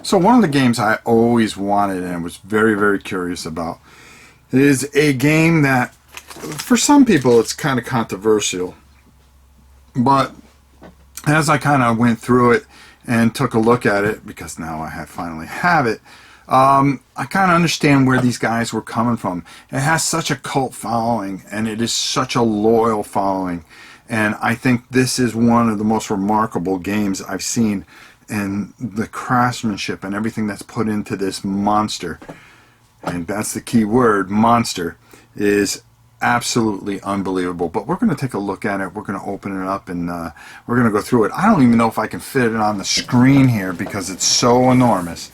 So one of the games I always wanted and was very, very curious about is a game that, for some people, it's kind of controversial. But as I kind of went through it and took a look at it, because now I finally have it, I kind of understand where these guys were coming from. It has such a cult following, and it is such a loyal following. And I think this is one of the most remarkable games I've seen, and the craftsmanship and everything that's put into this monster, and that's the key word, monster, is absolutely unbelievable. But we're going to take a look at it. We're going to open it up, and we're going to go through it. I don't even know if I can fit it on the screen here because it's so enormous.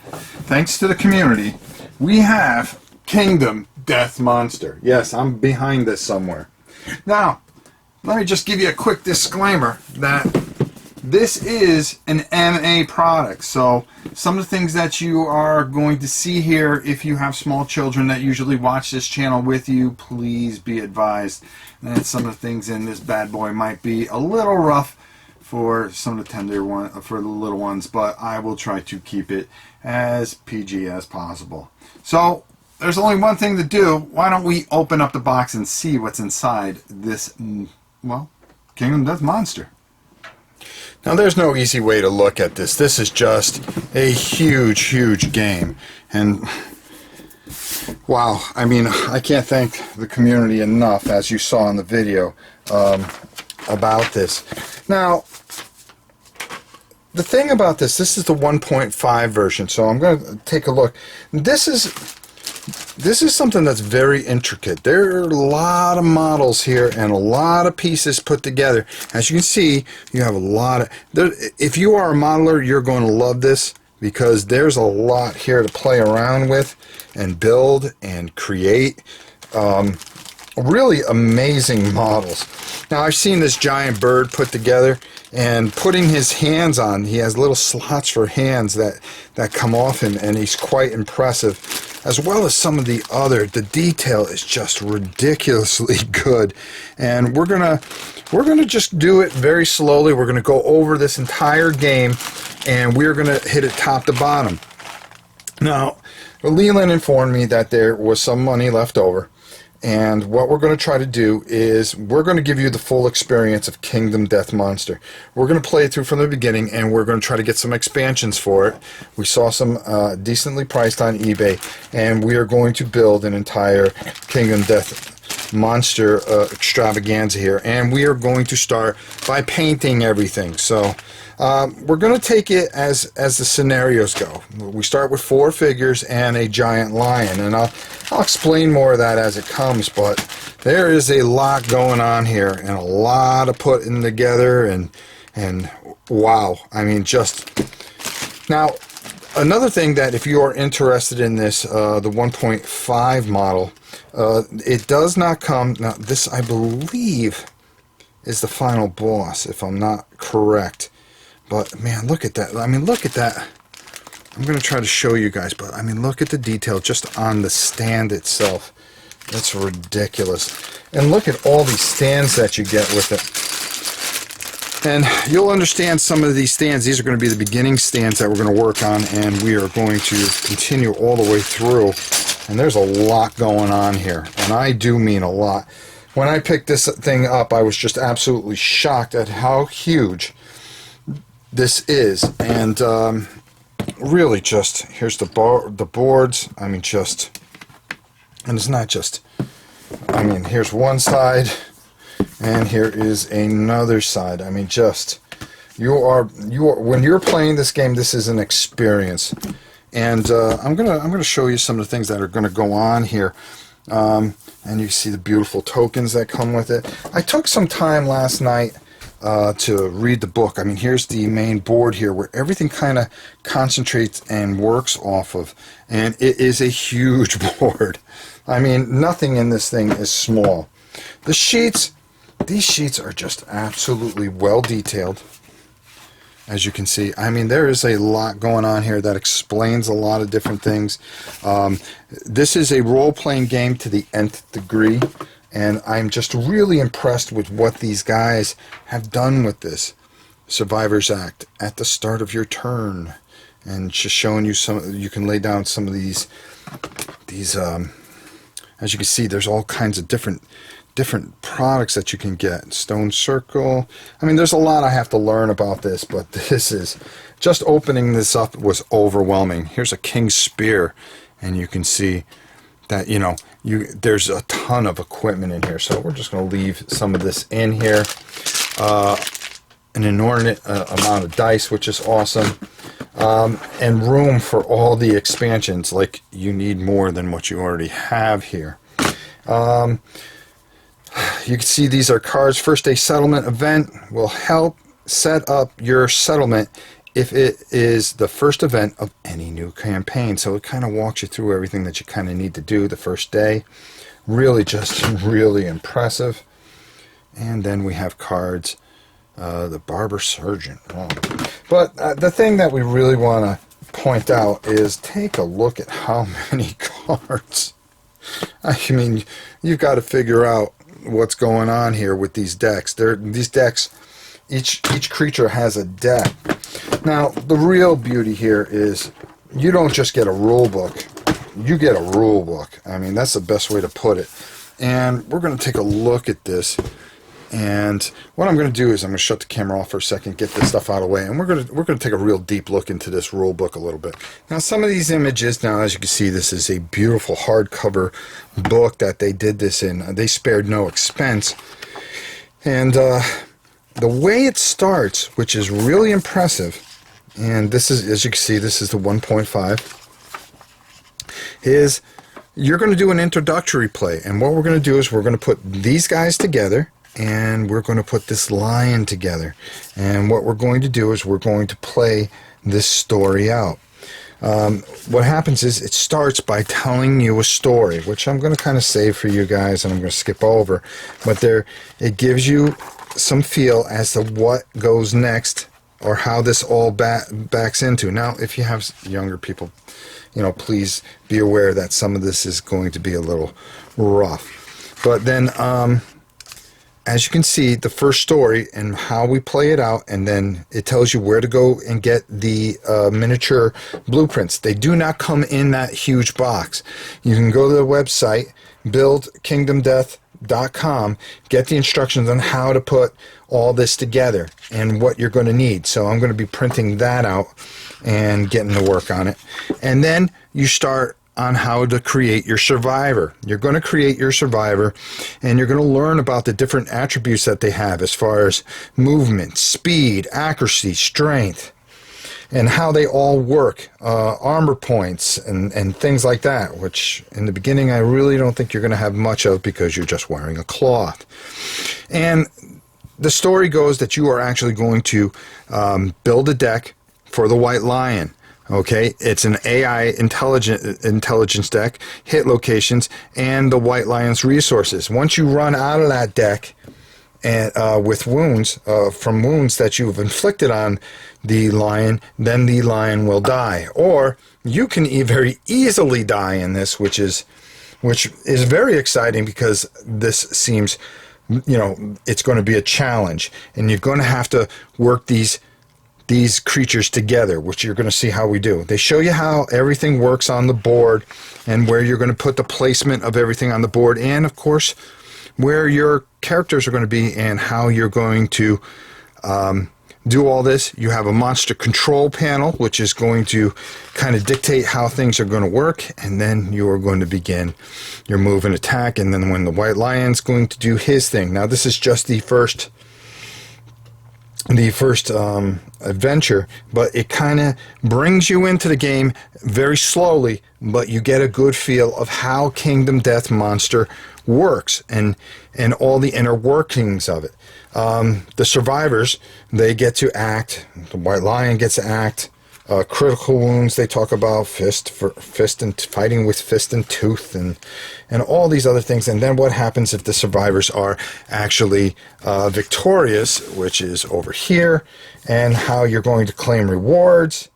Thanks to the community, we have Kingdom Death Monster. Yes, I'm behind this somewhere. Now, let me just give you a quick disclaimer that this is an MA product, so some of the things that you are going to see here, if you have small children that usually watch this channel with you, please be advised that some of the things in this bad boy might be a little rough for some of the for the little ones, but I will try to keep it as PG as possible. So there's only one thing to do. Why don't we open up the box and see what's inside this, well, Kingdom Death Monster. Now, there's no easy way to look at this. This is just a huge, huge game. And, wow, I mean, I can't thank the community enough, as you saw in the video, about this. Now, the thing about this is the 1.5 version, so I'm going to take a look. This is something that's very intricate. There are a lot of models here and a lot of pieces put together. As you can see, you have a lot of... if you are a modeler, you're going to love this because there's a lot here to play around with and build and create. Really amazing models. Now, I've seen this giant bird put together, and putting his hands on, he has little slots for hands that come off him, and he's quite impressive, as well as some of the detail is just ridiculously good. And we're gonna just do it very slowly. We're gonna go over this entire game, and we're gonna hit it top to bottom. Now, Leland informed me that there was some money left over, and what we're going to try to do is we're going to give you the full experience of Kingdom Death Monster. We're going to play it through from the beginning, and we're going to try to get some expansions for it. We saw some decently priced on eBay, and we are going to build an entire Kingdom Death Monster extravaganza here, and we are going to start by painting everything. So we're going to take it as the scenarios go. We start with 4 figures and a giant lion, and I'll explain more of that as it comes, but there is a lot going on here and a lot of putting together, and wow, I mean, just... Now, another thing that if you are interested in this, the 1.5 model, it does not come... Now, this, I believe, is the final boss, if I'm not correct. But, man, look at that. I mean, look at that. I'm going to try to show you guys, but, I mean, look at the detail just on the stand itself. That's ridiculous. And look at all these stands that you get with it. And you'll understand some of these stands. These are going to be the beginning stands that we're going to work on, and we are going to continue all the way through. And there's a lot going on here, and I do mean a lot. When I picked this thing up, I was just absolutely shocked at how huge this is, and really just, here's the boards, I mean, just, and it's not just, I mean, here's one side, and here is another side. I mean, just, you are when you're playing this game, this is an experience. And I'm gonna show you some of the things that are gonna go on here. And you see the beautiful tokens that come with it. I took some time last night to read the book. I mean, here's the main board here where everything kind of concentrates and works off of, and it is a huge board. I mean, nothing in this thing is small. The sheets, these sheets are just absolutely well detailed, as you can see. I mean, there is a lot going on here that explains a lot of different things. This is a role-playing game to the nth degree, and I'm just really impressed with what these guys have done with this. Survivor's Act, at the start of your turn. and just showing you some. You can lay down some of these. As you can see, there's all kinds of different products that you can get. Stone circle. I mean, there's a lot I have to learn about this, but this is just opening this up was overwhelming. Here's a king's spear, and you can see that there's a ton of equipment in here. So we're just going to leave some of this in here. An inordinate amount of dice, which is awesome, and room for all the expansions. Like, you need more than what you already have here. You can see these are cards. First day settlement event will help set up your settlement if it is the first event of any new campaign. So it kind of walks you through everything that you kind of need to do the first day. Really impressive. And then we have cards. The barber surgeon. Oh. But the thing that we really want to point out is take a look at how many cards. I mean, you've got to figure out what's going on here with these decks. These decks, each creature has a deck. Now, the real beauty here is you don't just get a rule book. You get a rule book. I mean, that's the best way to put it. And we're going to take a look at this. And what I'm going to do is I'm going to shut the camera off for a second, get this stuff out of the way, and we're going to take a real deep look into this rule book a little bit. Now, some of these images, now as you can see, this is a beautiful hardcover book that they did this in. They spared no expense. And the way it starts, which is really impressive, and this is, as you can see, this is the 1.5, is you're going to do an introductory play. And what we're going to do is we're going to put these guys together, and we're going to put this lion together. And what we're going to do is we're going to play this story out. What happens is it starts by telling you a story, which I'm going to kind of save for you guys, and I'm going to skip over. But it gives you some feel as to what goes next, or how this all backs into. Now, if you have younger people, please be aware that some of this is going to be a little rough. But then, as you can see, the first story and how we play it out, and then it tells you where to go and get the miniature blueprints. They do not come in that huge box. You can go to the website, buildkingdomdeath.com, get the instructions on how to put all this together and what you're going to need. So I'm going to be printing that out and getting to work on it. And then you start on how to create your survivor. You're going to create your survivor, and you're going to learn about the different attributes that they have as far as movement, speed, accuracy, strength, and how they all work, armor points, and things like that, which in the beginning I really don't think you're going to have much of because you're just wearing a cloth. And the story goes that you are actually going to build a deck for the White Lion. Okay, it's an AI intelligence deck, hit locations, and the White Lion's resources. Once you run out of that deck, and with wounds, from wounds that you've inflicted on the lion, then the lion will die. Or you can very easily die in this, which is very exciting, because this seems, it's going to be a challenge, and you're going to have to work these creatures together, which you're going to see how we do. They show you how everything works on the board, and where you're going to put the placement of everything on the board, and of course where your characters are going to be and how you're going to do all this. You have a monster control panel, which is going to kind of dictate how things are going to work, and then you are going to begin your move and attack. And then when the White Lion's going to do his thing. Now, this is just the first adventure, but it kind of brings you into the game very slowly, but you get a good feel of how Kingdom Death Monster works and all the inner workings of it. The survivors, they get to act. The White Lion gets to act. Critical wounds, they talk about fist and fighting with fist and tooth, and all these other things. And then what happens if the survivors are actually victorious, which is over here, and how you're going to claim rewards,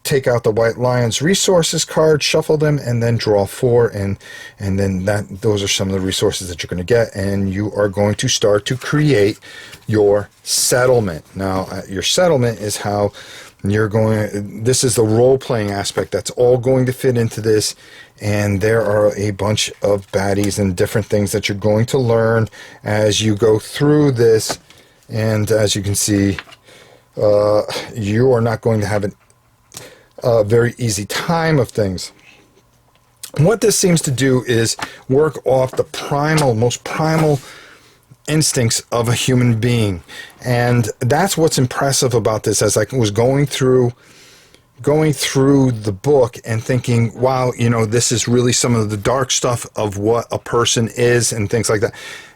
take out the White Lion's resources card, shuffle them, and then draw 4, and then those are some of the resources that you're going to get, and you are going to start to create your settlement. Now, your settlement is how This is the role-playing aspect that's all going to fit into this, and there are a bunch of baddies and different things that you're going to learn as you go through this. And as you can see, you are not going to have a very easy time of things. What this seems to do is work off the most primal instincts of a human being, and that's what's impressive about this. As I was going through the book and thinking, wow, this is really some of the dark stuff of what a person is and things like that,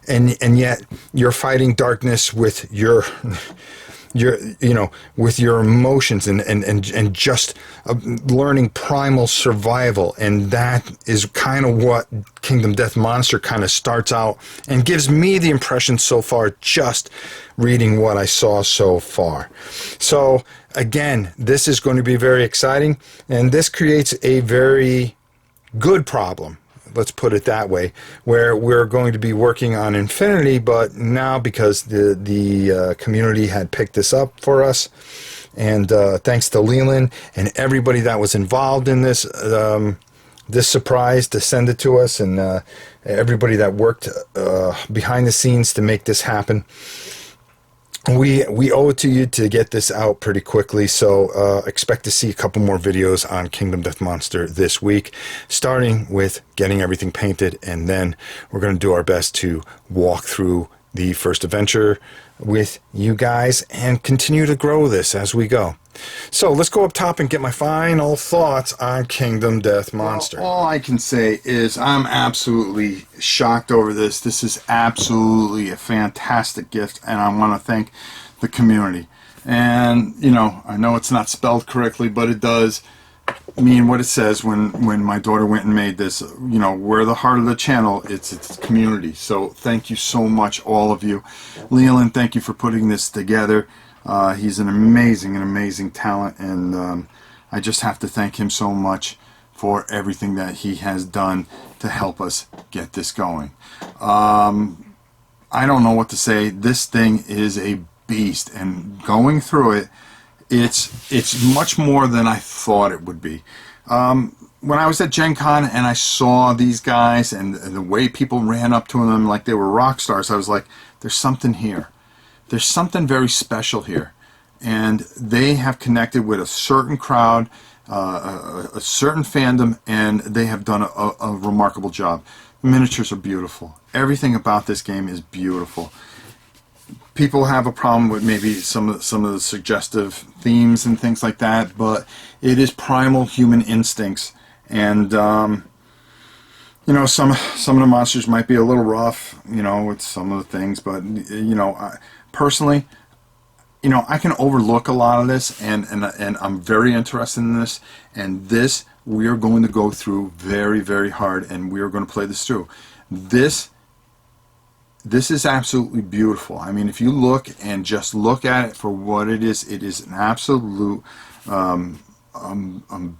and yet you're fighting darkness with your with your emotions and just learning primal survival. And that is kind of what Kingdom Death Monster kind of starts out and gives me the impression so far, just reading what I saw so far. So again, this is going to be very exciting, and this creates a very good problem, let's put it that way, where we're going to be working on Infinity, but now because the community had picked this up for us, and thanks to Leland and everybody that was involved in this surprise to send it to us, and everybody that worked behind the scenes to make this happen, we owe it to you to get this out pretty quickly. So expect to see a couple more videos on Kingdom Death Monster this week, starting with getting everything painted, and then we're going to do our best to walk through the first adventure with you guys and continue to grow this as we go. So let's go up top and get my final thoughts on Kingdom Death Monster. Well, all I can say is I'm absolutely shocked over this. This is absolutely a fantastic gift, and I want to thank the community. And, I know it's not spelled correctly, but it does mean what it says when my daughter went and made this. We're the heart of the channel. It's community. So thank you so much, all of you. Leland, thank you for putting this together. He's an amazing talent, and I just have to thank him so much for everything that he has done to help us get this going. I don't know what to say. This thing is a beast, and going through it, it's much more than I thought it would be. When I was at Gen Con and I saw these guys and the way people ran up to them like they were rock stars, I was like, there's something here. There's something very special here, and they have connected with a certain crowd, a certain fandom, and they have done a remarkable job. The miniatures are beautiful. Everything about this game is beautiful. People have a problem with maybe some of the suggestive themes and things like that, but it is primal human instincts, and some of the monsters might be a little rough, with some of the things, but personally, I can overlook a lot of this, and I'm very interested in this, and this we are going to go through very hard, and we are going to play this through. This is absolutely beautiful. I mean, if you look and just look at it for what it is an absolute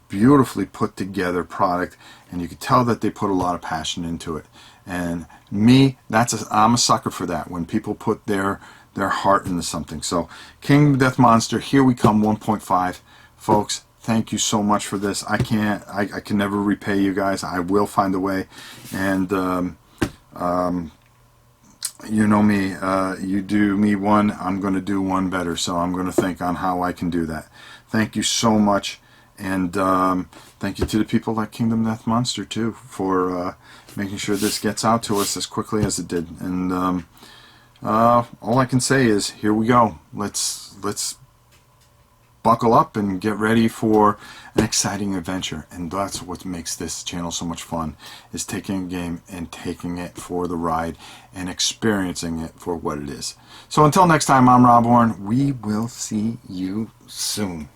beautifully put together product, and you can tell that they put a lot of passion into it. And me, I'm a sucker for that, when people put their heart into something. So Kingdom Death Monster, here we come, 1.5. Folks, thank you so much for this. I can never repay you guys. I will find a way. And you know me, you do me one, I'm going to do one better. So I'm going to think on how I can do that. Thank you so much. And thank you to the people at Kingdom Death Monster too for making sure this gets out to us as quickly as it did. And all I can say is, here we go. Let's buckle up and get ready for an exciting adventure. And that's what makes this channel so much fun, is taking a game and taking it for the ride and experiencing it for what it is. So until next time, I'm Rob Horn. We will see you soon.